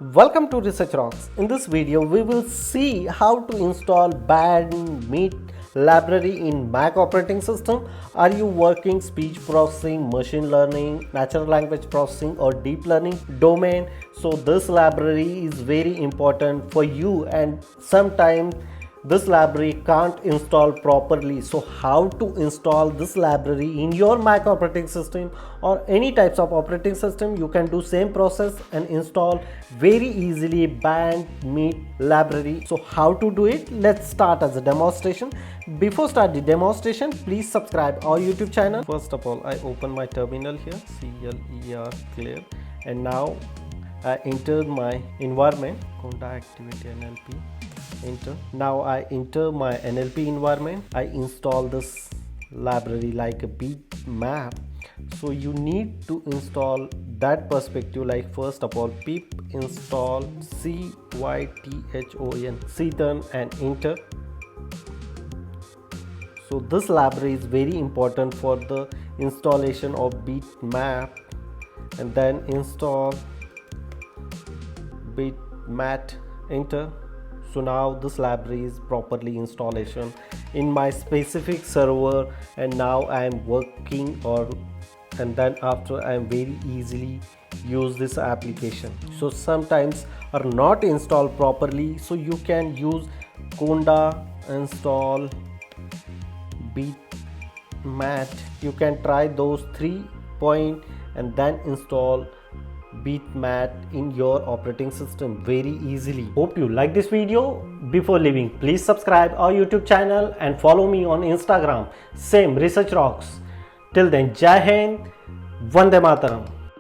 Welcome to Research Rocks. In this video, we will see how to install Bandmat library in Mac operating system. Are you working speech processing, machine learning, natural language processing or deep learning domain? So this library is very important for you, and sometimes this library can't install properly. So how to install this library in your Mac operating system or any types of operating system? You can do same process and install very easily Bandmat library. So how to do it? Let's start as a demonstration. Before start the demonstration, please subscribe our YouTube channel. First of all, I open my terminal here, clear, clear, and now I enter my environment, Conda activity NLP. Enter. Now I enter my NLP environment. I install this library like a Bandmat. So you need to install that perspective, like first of all pip install Cython and enter. So this library is very important for the installation of Bandmat, and then install Bandmat, enter. So now this library is properly installation in my specific server, and now I am working, and then after I am very easily use this application. So sometimes are not installed properly, so you can use Conda install Bandmat. You can try those 3 points and then install Bandmat in your operating system very easily. Hope you like this video. Before leaving, please subscribe our YouTube channel and follow me on Instagram, same Research Rocks. Till then, Jai Hind, Vande Mataram.